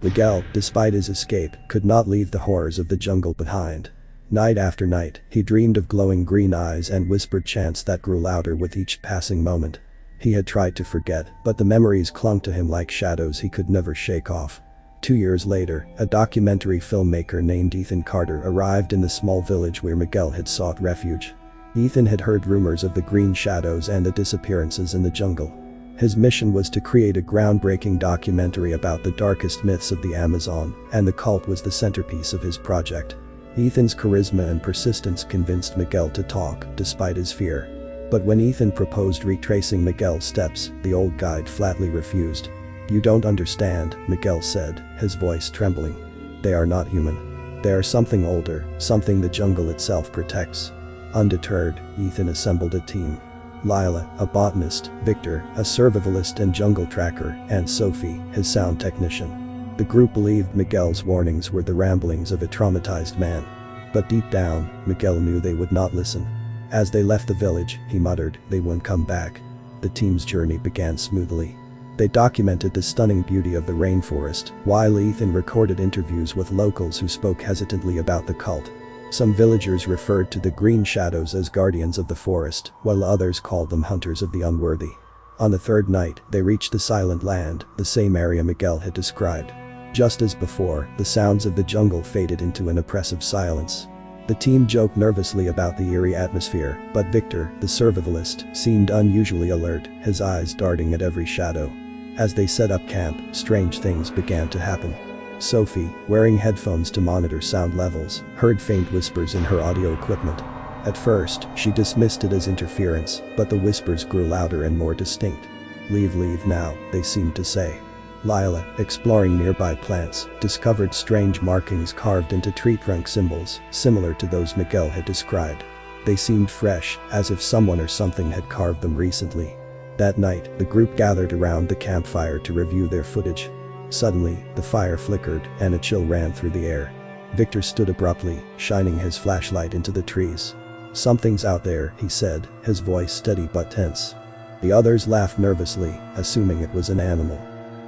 Miguel, despite his escape, could not leave the horrors of the jungle behind. Night after night, he dreamed of glowing green eyes and whispered chants that grew louder with each passing moment. He had tried to forget, but the memories clung to him like shadows he could never shake off. 2 years later, a documentary filmmaker named Ethan Carter arrived in the small village where Miguel had sought refuge. Ethan had heard rumors of the green shadows and the disappearances in the jungle. His mission was to create a groundbreaking documentary about the darkest myths of the Amazon, and the cult was the centerpiece of his project. Ethan's charisma and persistence convinced Miguel to talk, despite his fear. But when Ethan proposed retracing Miguel's steps, the old guide flatly refused. "You don't understand," Miguel said, his voice trembling. "They are not human. They are something older, something the jungle itself protects." Undeterred, Ethan assembled a team. Lila, a botanist, Victor, a survivalist and jungle tracker, and Sophie, his sound technician. The group believed Miguel's warnings were the ramblings of a traumatized man. But deep down, Miguel knew they would not listen. As they left the village, he muttered, they won't come back. The team's journey began smoothly. They documented the stunning beauty of the rainforest, while Ethan recorded interviews with locals who spoke hesitantly about the cult. Some villagers referred to the green shadows as guardians of the forest, while others called them hunters of the unworthy. On the third night, they reached the Silent Land, the same area Miguel had described. Just as before, the sounds of the jungle faded into an oppressive silence. The team joked nervously about the eerie atmosphere, but Victor, the survivalist, seemed unusually alert, his eyes darting at every shadow. As they set up camp, strange things began to happen. Sophie, wearing headphones to monitor sound levels, heard faint whispers in her audio equipment. At first, she dismissed it as interference, but the whispers grew louder and more distinct. Leave now," they seemed to say. Lila, exploring nearby plants, discovered strange markings carved into tree trunk symbols, similar to those Miguel had described. They seemed fresh, as if someone or something had carved them recently. That night, the group gathered around the campfire to review their footage. Suddenly, the fire flickered, and a chill ran through the air. Victor stood abruptly, shining his flashlight into the trees. "Something's out there," he said, his voice steady but tense. The others laughed nervously, assuming it was an animal.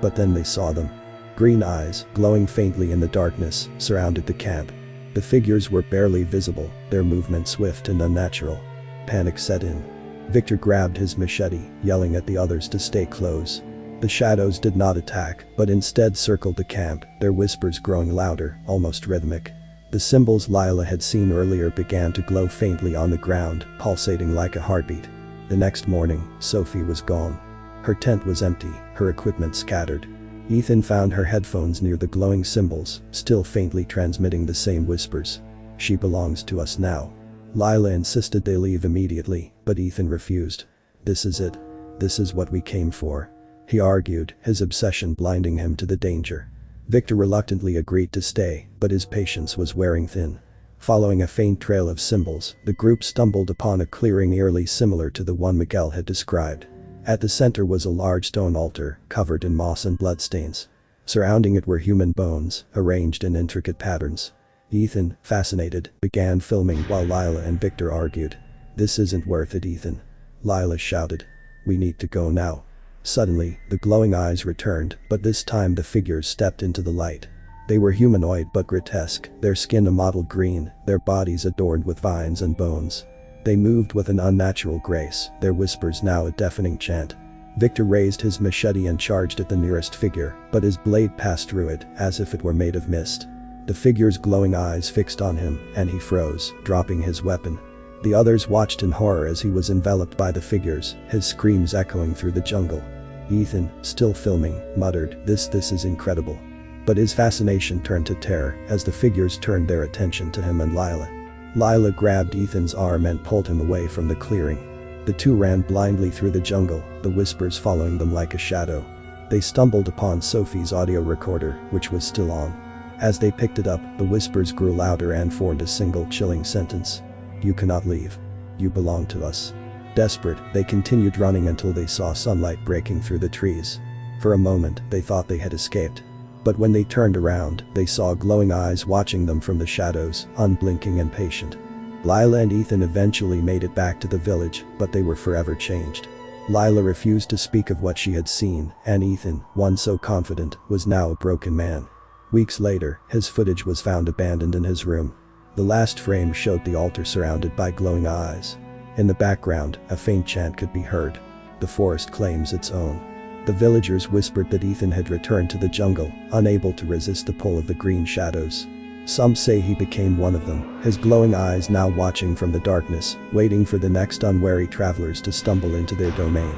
But then they saw them. Green eyes, glowing faintly in the darkness, surrounded the camp. The figures were barely visible, their movement swift and unnatural. Panic set in. Victor grabbed his machete, yelling at the others to stay close. The shadows did not attack, but instead circled the camp, their whispers growing louder, almost rhythmic. The symbols Lila had seen earlier began to glow faintly on the ground, pulsating like a heartbeat. The next morning, Sophie was gone. Her tent was empty, her equipment scattered. Ethan found her headphones near the glowing symbols, still faintly transmitting the same whispers. "She belongs to us now." Lila insisted they leave immediately, but Ethan refused. "This is it. This is what we came for," he argued, his obsession blinding him to the danger. Victor reluctantly agreed to stay, but his patience was wearing thin. Following a faint trail of symbols, the group stumbled upon a clearing eerily similar to the one Miguel had described. At the center was a large stone altar, covered in moss and bloodstains. Surrounding it were human bones, arranged in intricate patterns. Ethan, fascinated, began filming while Lila and Victor argued. "This isn't worth it, Ethan," Lila shouted. "We need to go now." Suddenly, the glowing eyes returned, but this time the figures stepped into the light. They were humanoid but grotesque, their skin a mottled green, their bodies adorned with vines and bones. They moved with an unnatural grace, their whispers now a deafening chant. Victor raised his machete and charged at the nearest figure, but his blade passed through it, as if it were made of mist. The figure's glowing eyes fixed on him, and he froze, dropping his weapon. The others watched in horror as he was enveloped by the figures, his screams echoing through the jungle. Ethan, still filming, muttered, This is incredible." But his fascination turned to terror as the figures turned their attention to him and Lila. Lila grabbed Ethan's arm and pulled him away from the clearing. The two ran blindly through the jungle, the whispers following them like a shadow. They stumbled upon Sophie's audio recorder, which was still on. As they picked it up, the whispers grew louder and formed a single chilling sentence. "You cannot leave. You belong to us." Desperate, they continued running until they saw sunlight breaking through the trees. For a moment, they thought they had escaped. But when they turned around, they saw glowing eyes watching them from the shadows, unblinking and patient. Lila and Ethan eventually made it back to the village, but they were forever changed. Lila refused to speak of what she had seen, and Ethan, once so confident, was now a broken man. Weeks later, his footage was found abandoned in his room. The last frame showed the altar surrounded by glowing eyes. In the background, a faint chant could be heard. The forest claims its own. The villagers whispered that Ethan had returned to the jungle, unable to resist the pull of the green shadows. Some say he became one of them, his glowing eyes now watching from the darkness, waiting for the next unwary travelers to stumble into their domain.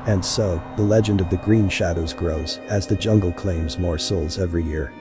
And so, the legend of the green shadows grows as the jungle claims more souls every year.